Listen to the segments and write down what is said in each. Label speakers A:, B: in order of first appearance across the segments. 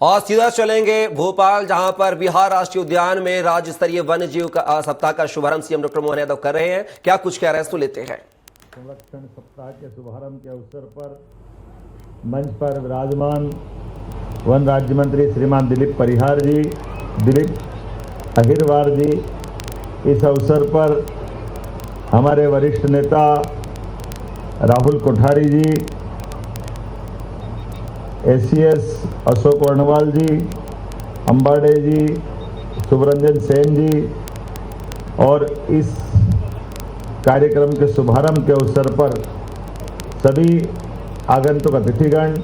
A: और सीधा चलेंगे भोपाल, जहां पर बिहार राष्ट्रीय उद्यान में राज्य स्तरीय वन्य जीव सप्ताह का शुभारंभ सीएम डॉक्टर मोहन यादव कर रहे हैं। क्या कुछ कह रहे हैं, सुन लेते हैं।
B: संरक्षण सप्ताह के शुभारंभ के अवसर पर मंच पर विराजमान वन राज्य मंत्री श्रीमान दिलीप अहिरवार जी, इस अवसर पर हमारे वरिष्ठ नेता राहुल कोठारी जी, एसीएस अशोक वर्णवाल जी, अंबाडे जी, सुब्रंजन सेन जी, और इस कार्यक्रम के शुभारंभ के अवसर पर सभी आगंतुक अतिथिगण,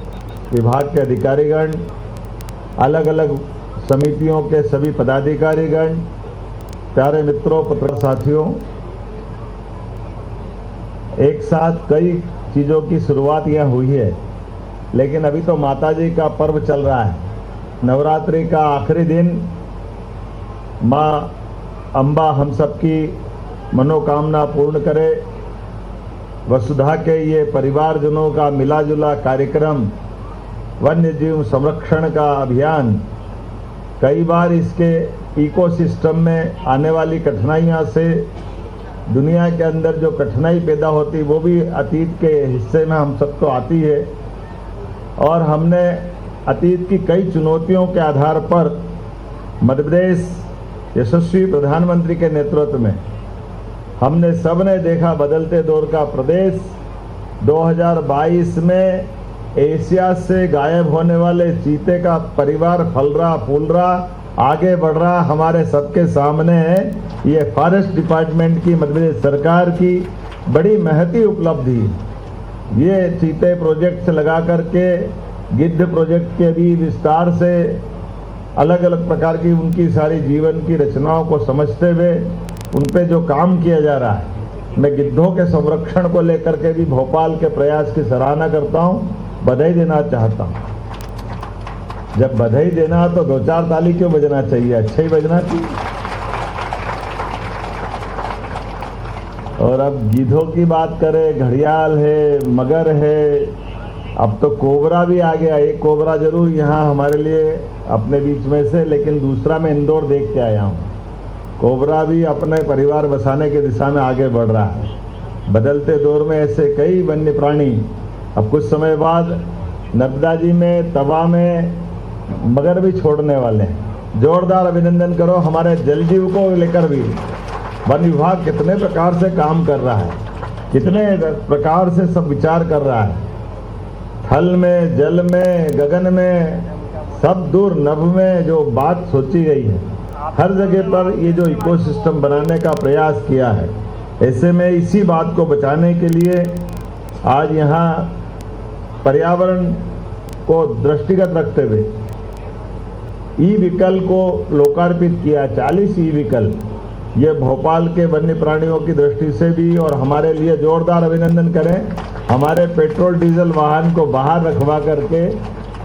B: विभाग के अधिकारीगण, अलग अलग समितियों के सभी पदाधिकारीगण, प्यारे मित्रों, पत्रकार साथियों, एक साथ कई चीज़ों की शुरुआत यह हुई है, लेकिन अभी तो माता जी का पर्व चल रहा है। नवरात्रि का आखिरी दिन माँ अम्बा हम सबकी मनोकामना पूर्ण करे। वसुधा के ये परिवारजनों का मिला जुला कार्यक्रम, वन्य जीव संरक्षण का अभियान, कई बार इसके इकोसिस्टम में आने वाली कठिनाइयाँ से दुनिया के अंदर जो कठिनाई पैदा होती, वो भी अतीत के हिस्से में हम सबको आती है। और हमने अतीत की कई चुनौतियों के आधार पर मध्य प्रदेश यशस्वी प्रधानमंत्री के नेतृत्व में हमने सबने देखा बदलते दौर का प्रदेश। 2022 में एशिया से गायब होने वाले चीते का परिवार फल रहा फूल रहा आगे बढ़ रहा हमारे सबके सामने है। ये फॉरेस्ट डिपार्टमेंट की मध्य प्रदेश सरकार की बड़ी महती उपलब्धि। ये चीते प्रोजेक्ट से लगा करके गिद्ध प्रोजेक्ट के भी विस्तार से अलग अलग प्रकार की उनकी सारी जीवन की रचनाओं को समझते हुए उन पे जो काम किया जा रहा है, मैं गिद्धों के संरक्षण को लेकर के भी भोपाल के प्रयास की सराहना करता हूँ, बधाई देना चाहता हूँ। जब बधाई देना तो 2-4 ताली क्यों बजना चाहिए, अच्छा ही बजना चाहिए। और अब गिद्धों की बात करें, घड़ियाल है, मगर है, अब तो कोबरा भी आ गया। एक कोबरा जरूर यहाँ हमारे लिए अपने बीच में से, लेकिन दूसरा मैं इंदौर देख के आया हूँ। कोबरा भी अपने परिवार बसाने की दिशा में आगे बढ़ रहा है। बदलते दौर में ऐसे कई वन्य प्राणी, अब कुछ समय बाद नर्मदा जी में, तवा में मगर भी छोड़ने वाले हैं। जोरदार अभिनंदन करो हमारे जल जीव को लेकर भी। वन विभाग कितने प्रकार से काम कर रहा है, कितने प्रकार से सब विचार कर रहा है। थल में, जल में, गगन में, सब दूर नभ में जो बात सोची गई है, हर जगह पर ये जो इकोसिस्टम बनाने का प्रयास किया है। ऐसे में इसी बात को बचाने के लिए आज यहाँ पर्यावरण को दृष्टिगत रखते हुए ई व्हीकल को लोकार्पित किया। 40 ई व्हीकल, ये भोपाल के वन्य प्राणियों की दृष्टि से भी और हमारे लिए जोरदार अभिनंदन करें। हमारे पेट्रोल डीजल वाहन को बाहर रखवा करके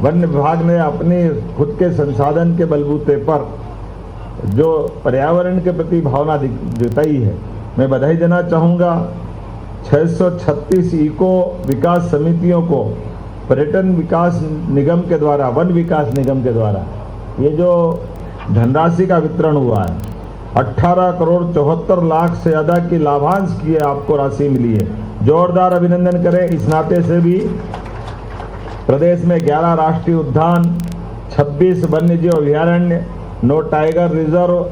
B: वन्य विभाग ने अपनी खुद के संसाधन के बलबूते पर जो पर्यावरण के प्रति भावना जताई है, मैं बधाई देना चाहूँगा। 636 इको विकास समितियों को पर्यटन विकास निगम के द्वारा, वन विकास निगम के द्वारा ये जो धनराशि का वितरण हुआ है, 18 करोड़ 74 लाख से ज्यादा की लाभांश की आपको राशि मिली है। जोरदार अभिनंदन करें। इस नाते से भी प्रदेश में 11 राष्ट्रीय उद्यान, 26 वन्य जीव अभयारण्य, 9 टाइगर रिजर्व,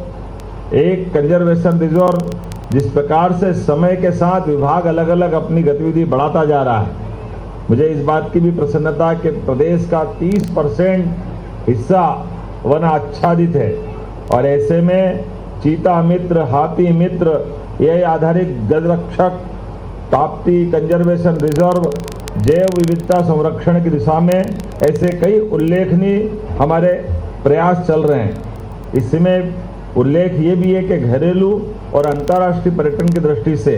B: 1 कंजर्वेशन रिजर्व, जिस प्रकार से समय के साथ विभाग अलग अलग अपनी गतिविधि बढ़ाता जा रहा है, मुझे इस बात की भी प्रसन्नता कि प्रदेश का 30% हिस्सा वन आच्छादित है। और ऐसे में चीता मित्र, हाथी मित्र, ये आधारित गजरक्षक, ताप्ती कंजर्वेशन रिजर्व, जैव विविधता संरक्षण की दिशा में ऐसे कई उल्लेखनीय हमारे प्रयास चल रहे हैं। इसमें उल्लेख ये भी है कि घरेलू और अंतर्राष्ट्रीय पर्यटन की दृष्टि से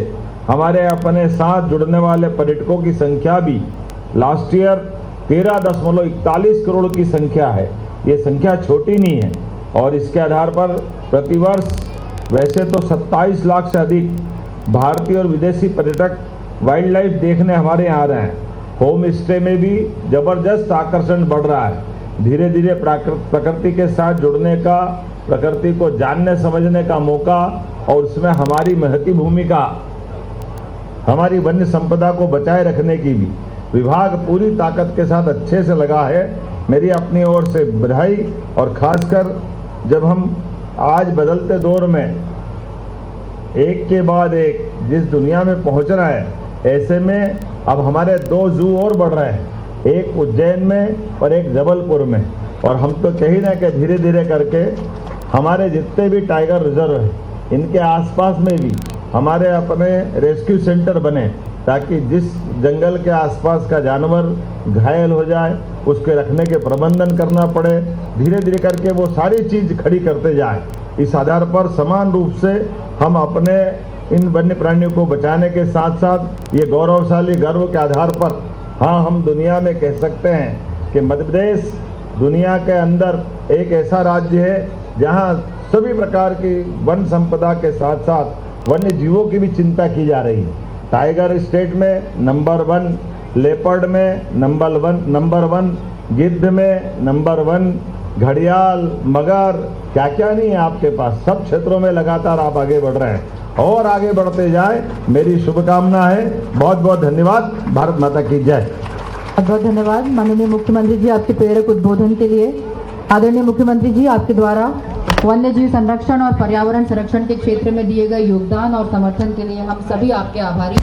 B: हमारे अपने साथ जुड़ने वाले पर्यटकों की संख्या भी लास्ट ईयर 13.41 करोड़ की संख्या है। ये संख्या छोटी नहीं है। और इसके आधार पर प्रतिवर्ष वैसे तो 27 लाख से अधिक भारतीय और विदेशी पर्यटक वाइल्ड लाइफ देखने हमारे यहाँ आ रहे हैं। होम स्टे में भी जबरदस्त आकर्षण बढ़ रहा है। धीरे धीरे प्रकृति के साथ जुड़ने का, प्रकृति को जानने समझने का मौका और उसमें हमारी महती भूमिका, हमारी वन्य संपदा को बचाए रखने की भी विभाग पूरी ताकत के साथ अच्छे से लगा है। मेरी अपनी ओर से बधाई। और खासकर जब हम आज बदलते दौर में एक के बाद एक जिस दुनिया में पहुंच रहा है, ऐसे में अब हमारे 2 जू और बढ़ रहे हैं, एक उज्जैन में और एक जबलपुर में। और हम तो कहीं ना कि धीरे धीरे करके हमारे जितने भी टाइगर रिजर्व हैं, इनके आसपास में भी हमारे अपने रेस्क्यू सेंटर बने, ताकि जिस जंगल के आसपास का जानवर घायल हो जाए उसके रखने के प्रबंधन करना पड़े, धीरे धीरे करके वो सारी चीज़ खड़ी करते जाए। इस आधार पर समान रूप से हम अपने इन वन्य प्राणियों को बचाने के साथ साथ ये गौरवशाली गर्व के आधार पर हाँ, हम दुनिया में कह सकते हैं कि मध्य प्रदेश दुनिया के अंदर एक ऐसा राज्य है जहाँ सभी प्रकार की वन संपदा के साथ साथ वन्य जीवों की भी चिंता की जा रही है। टाइगर स्टेट में नंबर 1, लेपर्ड में नंबर 1, गिद्ध में नंबर 1, घड़ियाल, मगर, क्या क्या नहीं है आपके पास। सब क्षेत्रों में लगातार आप आगे बढ़ रहे हैं और आगे बढ़ते जाए, मेरी शुभकामना है। बहुत बहुत धन्यवाद। भारत माता की जय।
C: बहुत बहुत धन्यवाद माननीय मुख्यमंत्री जी आपके प्रेरक उद्बोधन के लिए। आदरणीय मुख्यमंत्री जी, आपके द्वारा वन्य जीव संरक्षण और पर्यावरण संरक्षण के क्षेत्र में दिए गए योगदान और समर्थन के लिए हम सभी आपके आभारी।